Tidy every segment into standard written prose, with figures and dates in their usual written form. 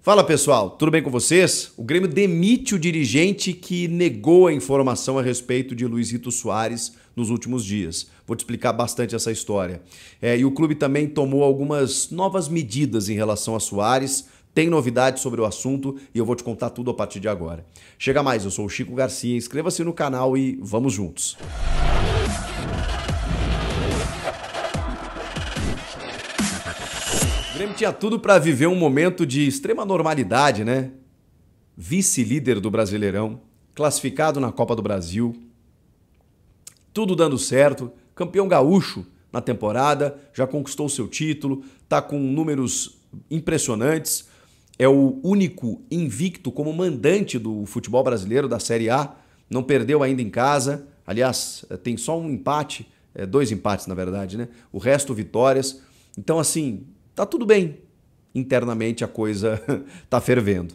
Fala pessoal, tudo bem com vocês? O Grêmio demite o dirigente que negou a informação a respeito de Luizito Soares nos últimos dias. Vou te explicar bastante essa história. E o clube também tomou algumas novas medidas em relação a Soares. Tem novidades sobre o assunto e eu vou te contar tudo a partir de agora. Chega mais, eu sou o Chico Garcia, inscreva-se no canal e vamos juntos. O Grêmio tinha tudo para viver um momento de extrema normalidade, né? Vice-líder do Brasileirão, classificado na Copa do Brasil, tudo dando certo, campeão gaúcho na temporada, já conquistou seu título, tá com números impressionantes, é o único invicto como mandante do futebol brasileiro da Série A, não perdeu ainda em casa, aliás, tem só um empate, dois empates na verdade, né? O resto vitórias, então assim, tá tudo bem. Internamente a coisa tá fervendo.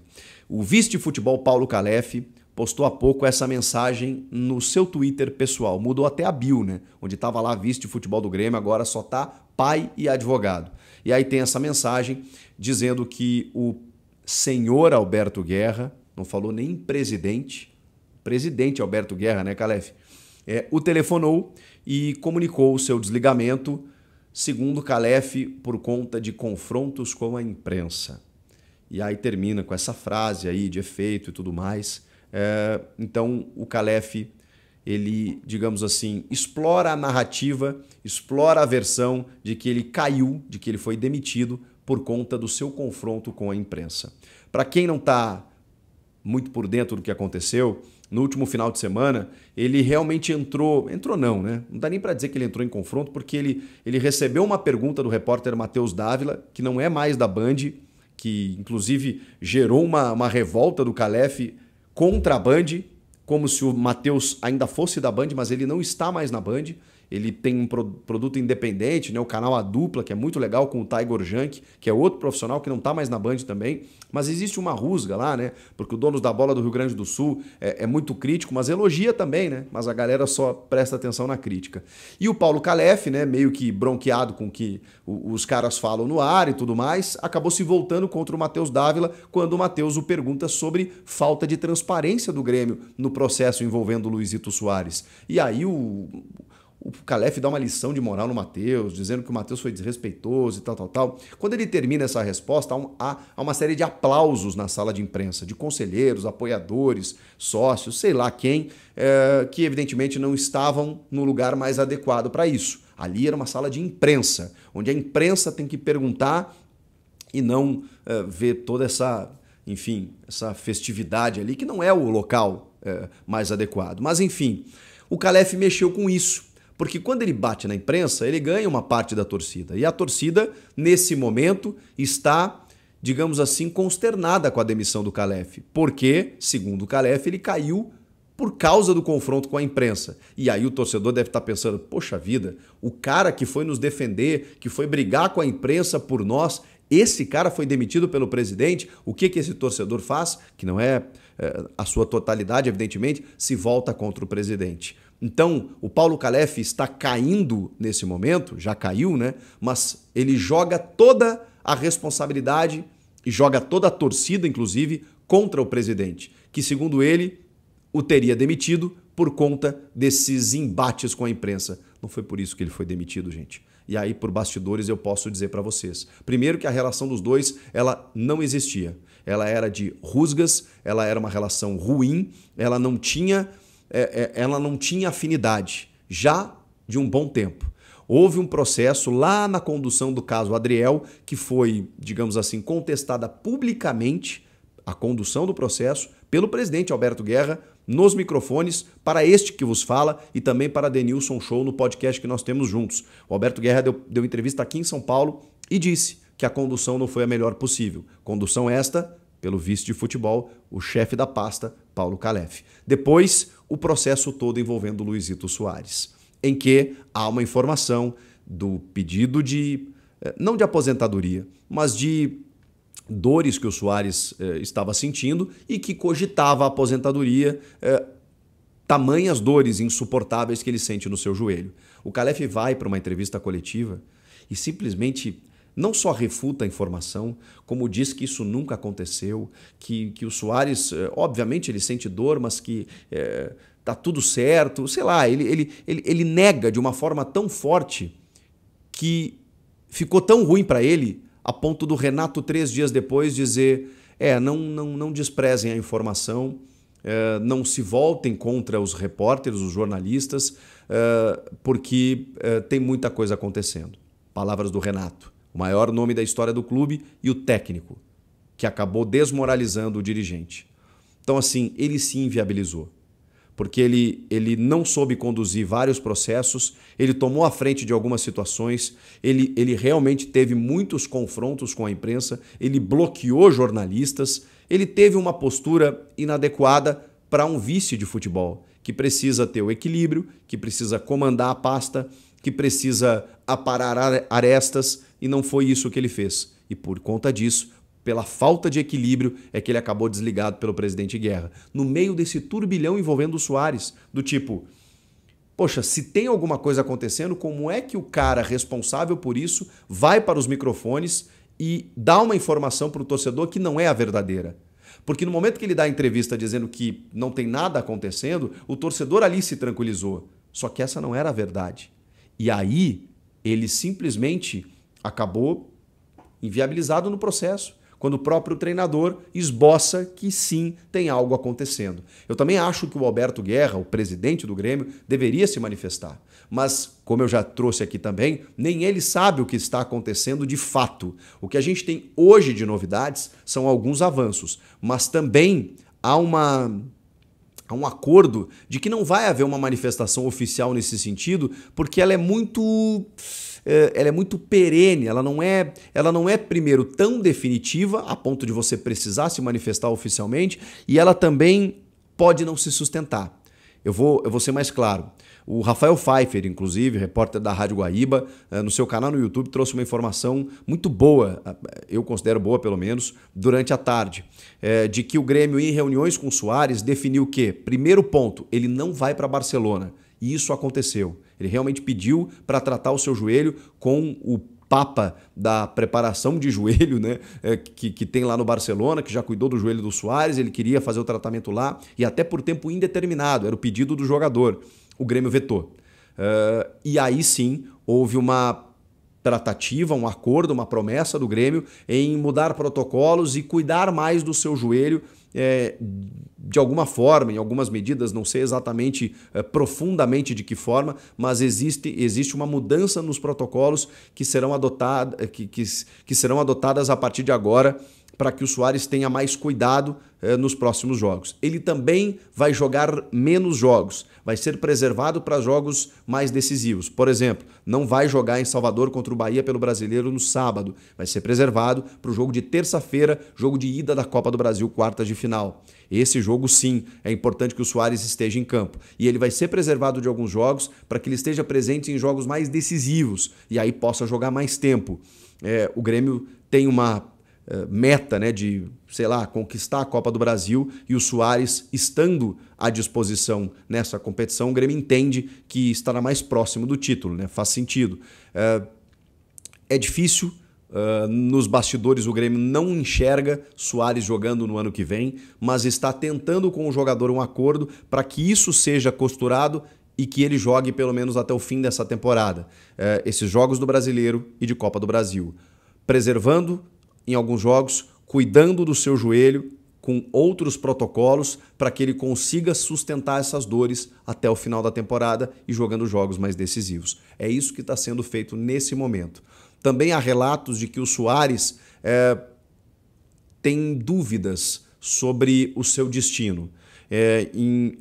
O vice de futebol Paulo Calef postou há pouco essa mensagem no seu Twitter pessoal. Mudou até a bio, né? Onde estava lá vice de futebol do Grêmio, agora só tá pai e advogado. E aí tem essa mensagem dizendo que o senhor Alberto Guerra, não falou nem presidente Alberto Guerra, né, Calef? O telefonou e comunicou o seu desligamento, segundo Calef, por conta de confrontos com a imprensa. E aí termina com essa frase aí de efeito e tudo mais. Então o Calef, ele, digamos assim, explora a narrativa, explora a versão de que ele caiu, de que ele foi demitido por conta do seu confronto com a imprensa. Para quem não está muito por dentro do que aconteceu, no último final de semana, ele realmente entrou não, né? Não dá nem para dizer que ele entrou em confronto, porque ele recebeu uma pergunta do repórter Matheus Dávila, que não é mais da Band, que inclusive gerou uma revolta do Calef contra a Band, como se o Matheus ainda fosse da Band, mas ele não está mais na Band. Ele tem um produto independente, né? O canal A Dupla, que é muito legal, com o Tiger Junk, que é outro profissional que não está mais na Band também. Mas existe uma rusga lá, né? Porque o dono da bola do Rio Grande do Sul é muito crítico, mas elogia também, né? Mas a galera só presta atenção na crítica. E o Paulo Calef, né? Meio que bronqueado com o que os caras falam no ar e tudo mais, acabou se voltando contra o Matheus Dávila quando o Matheus o pergunta sobre falta de transparência do Grêmio no processo envolvendo o Luizito Soares. E aí o Calef dá uma lição de moral no Matheus, dizendo que o Matheus foi desrespeitoso e tal. Quando ele termina essa resposta, há uma série de aplausos na sala de imprensa, de conselheiros, apoiadores, sócios, sei lá quem, que evidentemente não estavam no lugar mais adequado para isso. Ali era uma sala de imprensa, onde a imprensa tem que perguntar e não ver toda essa, enfim, essa festividade ali, que não é o local mais adequado. Mas enfim, o Calef mexeu com isso. Porque quando ele bate na imprensa, ele ganha uma parte da torcida. E a torcida, nesse momento, está, digamos assim, consternada com a demissão do Calef. Porque, segundo o Calef, ele caiu por causa do confronto com a imprensa. E aí o torcedor deve estar pensando, poxa vida, o cara que foi nos defender, que foi brigar com a imprensa por nós, esse cara foi demitido pelo presidente, o que esse torcedor faz? Que não é a sua totalidade, evidentemente, se volta contra o presidente. Então, o Paulo Calef está caindo nesse momento, já caiu, né? Mas ele joga toda a responsabilidade e joga toda a torcida, inclusive, contra o presidente, que, segundo ele, o teria demitido por conta desses embates com a imprensa. Não foi por isso que ele foi demitido, gente. E aí, por bastidores, eu posso dizer para vocês. Primeiro que a relação dos dois, ela não existia. Ela era de rusgas, ela era uma relação ruim, ela não tinha afinidade, já de um bom tempo. Houve um processo lá na condução do caso Adriel, que foi, digamos assim, contestada publicamente, a condução do processo, pelo presidente Alberto Guerra, nos microfones, para este que vos fala e também para Denilson Show no podcast que nós temos juntos. O Alberto Guerra deu entrevista aqui em São Paulo e disse que a condução não foi a melhor possível. Condução esta pelo vice de futebol, o chefe da pasta, Paulo Calef. Depois, o processo todo envolvendo Luizito Soares, em que há uma informação do pedido de, não de aposentadoria, mas de dores que o Soares estava sentindo e que cogitava a aposentadoria, tamanhas dores insuportáveis que ele sente no seu joelho. O Calef vai para uma entrevista coletiva e simplesmente não só refuta a informação, como diz que isso nunca aconteceu, que o Soares, obviamente ele sente dor, mas que tá tudo certo, sei lá, ele nega de uma forma tão forte que ficou tão ruim para ele a ponto do Renato 3 dias depois dizer não desprezem a informação, não se voltem contra os repórteres, os jornalistas, porque tem muita coisa acontecendo. Palavras do Renato, o maior nome da história do clube e o técnico, que acabou desmoralizando o dirigente. Então, assim, ele se inviabilizou, porque ele não soube conduzir vários processos, ele tomou a frente de algumas situações, ele realmente teve muitos confrontos com a imprensa, ele bloqueou jornalistas, ele teve uma postura inadequada para um vice de futebol, que precisa ter o equilíbrio, que precisa comandar a pasta, que precisa aparar arestas, e não foi isso que ele fez. E por conta disso, pela falta de equilíbrio, é que ele acabou desligado pelo presidente Guerra. No meio desse turbilhão envolvendo o Soares, do tipo, poxa, se tem alguma coisa acontecendo, como é que o cara responsável por isso vai para os microfones e dá uma informação para o torcedor que não é a verdadeira? Porque no momento que ele dá a entrevista dizendo que não tem nada acontecendo, o torcedor ali se tranquilizou. Só que essa não era a verdade. E aí, ele simplesmente acabou inviabilizado no processo, quando o próprio treinador esboça que sim, tem algo acontecendo. Eu também acho que o Alberto Guerra, o presidente do Grêmio, deveria se manifestar. Mas, como eu já trouxe aqui também, nem ele sabe o que está acontecendo de fato. O que a gente tem hoje de novidades são alguns avanços, mas também há um acordo de que não vai haver uma manifestação oficial nesse sentido, porque ela é muito perene, ela não é primeiro tão definitiva a ponto de você precisar se manifestar oficialmente, e ela também pode não se sustentar. Eu vou ser mais claro. O Rafael Pfeiffer, inclusive, repórter da Rádio Guaíba, no seu canal no YouTube, trouxe uma informação muito boa, eu considero boa pelo menos, durante a tarde, de que o Grêmio, em reuniões com o Soares, definiu que, primeiro ponto, ele não vai para Barcelona. E isso aconteceu. Ele realmente pediu para tratar o seu joelho com o papa da preparação de joelho, né, que tem lá no Barcelona, que já cuidou do joelho do Soares, ele queria fazer o tratamento lá, e até por tempo indeterminado, era o pedido do jogador. O Grêmio vetou. E aí sim, houve uma tratativa, um acordo, uma promessa do Grêmio em mudar protocolos e cuidar mais do seu joelho de alguma forma, em algumas medidas, não sei exatamente profundamente de que forma, mas existe uma mudança nos protocolos que serão adotadas a partir de agora para que o Soares tenha mais cuidado nos próximos jogos. Ele também vai jogar menos jogos, vai ser preservado para jogos mais decisivos. Por exemplo, não vai jogar em Salvador contra o Bahia pelo Brasileiro no sábado, vai ser preservado para o jogo de terça-feira, jogo de ida da Copa do Brasil, quartas de final. Esse jogo, sim, é importante que o Soares esteja em campo. E ele vai ser preservado de alguns jogos para que ele esteja presente em jogos mais decisivos e aí possa jogar mais tempo. O Grêmio tem uma meta, né, de, sei lá, conquistar a Copa do Brasil, e o Soares estando à disposição nessa competição, o Grêmio entende que estará mais próximo do título, né? Faz sentido. É difícil, nos bastidores o Grêmio não enxerga Soares jogando no ano que vem, mas está tentando com o jogador um acordo para que isso seja costurado e que ele jogue pelo menos até o fim dessa temporada. Esses jogos do Brasileiro e de Copa do Brasil. Preservando em alguns jogos, cuidando do seu joelho com outros protocolos para que ele consiga sustentar essas dores até o final da temporada e jogando jogos mais decisivos. É isso que está sendo feito nesse momento. Também há relatos de que o Soares tem dúvidas sobre o seu destino. Em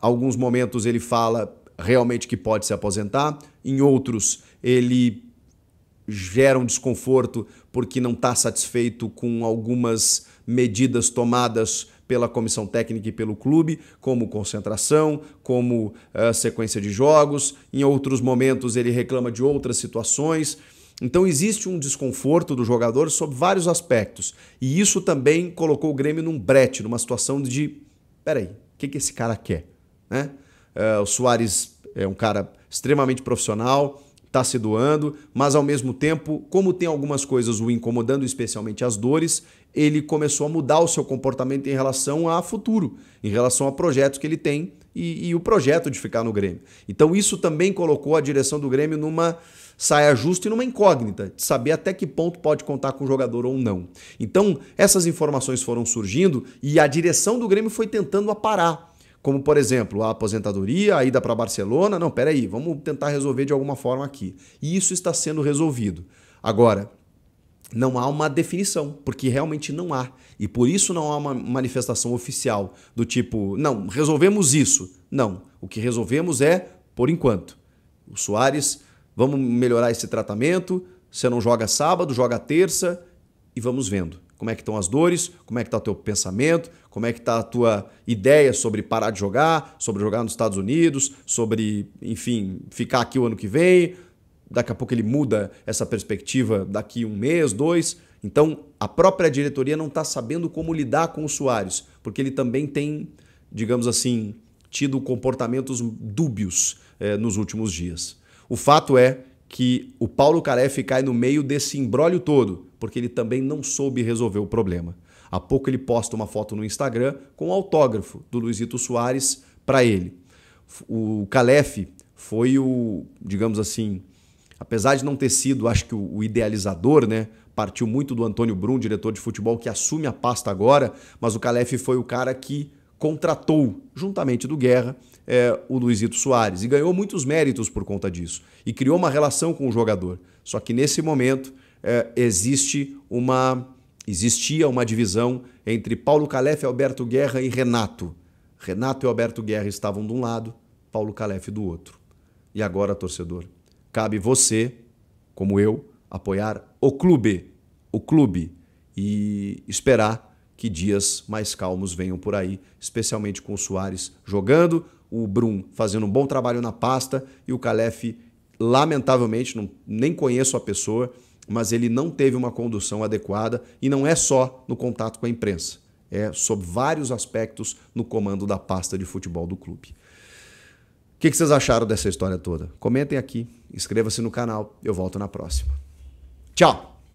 alguns momentos ele fala realmente que pode se aposentar, em outros ele gera um desconforto porque não está satisfeito com algumas medidas tomadas pela comissão técnica e pelo clube, como concentração, como sequência de jogos. Em outros momentos ele reclama de outras situações. Então existe um desconforto do jogador sob vários aspectos. E isso também colocou o Grêmio num brete, numa situação de, peraí, o que esse cara quer? Né? O Soares é um cara extremamente profissional, está se doando, mas ao mesmo tempo, como tem algumas coisas o incomodando, especialmente as dores, ele começou a mudar o seu comportamento em relação a futuro, em relação a projetos que ele tem e o projeto de ficar no Grêmio. Então isso também colocou a direção do Grêmio numa saia justa e numa incógnita, de saber até que ponto pode contar com o jogador ou não. Então essas informações foram surgindo e a direção do Grêmio foi tentando aparar. Como, por exemplo, a aposentadoria, a ida para Barcelona. Não, peraí, vamos tentar resolver de alguma forma aqui. E isso está sendo resolvido. Agora, não há uma definição, porque realmente não há. E por isso não há uma manifestação oficial do tipo, não, resolvemos isso. Não, o que resolvemos é, por enquanto, o Soares, vamos melhorar esse tratamento, você não joga sábado, joga terça e vamos vendo. Como é que estão as dores, como é que está o teu pensamento, como é que está a tua ideia sobre parar de jogar, sobre jogar nos Estados Unidos, sobre, enfim, ficar aqui o ano que vem. Daqui a pouco ele muda essa perspectiva daqui um mês, 2. Então, a própria diretoria não está sabendo como lidar com o Soares, porque ele também tem, digamos assim, tido comportamentos dúbios nos últimos dias. O fato é que o Paulo Calef cai no meio desse imbróglio todo, porque ele também não soube resolver o problema. Há pouco ele posta uma foto no Instagram com o autógrafo do Luizito Soares para ele. O Calef foi o, digamos assim, apesar de não ter sido, acho que o idealizador, né? Partiu muito do Antônio Brum, diretor de futebol, que assume a pasta agora, mas o Calef foi o cara que contratou, juntamente do Guerra, o Luizito Soares e ganhou muitos méritos por conta disso e criou uma relação com o jogador. Só que nesse momento existia uma divisão entre Paulo Calef, Alberto Guerra e Renato. Renato e Alberto Guerra estavam de um lado, Paulo Calef do outro. E agora, torcedor, cabe você, como eu, apoiar o clube e esperar que dias mais calmos venham por aí, especialmente com o Soares jogando, o Brum fazendo um bom trabalho na pasta e o Calef, lamentavelmente, nem conheço a pessoa, mas ele não teve uma condução adequada e não é só no contato com a imprensa, é sob vários aspectos no comando da pasta de futebol do clube. O que vocês acharam dessa história toda? Comentem aqui, inscreva-se no canal, eu volto na próxima. Tchau!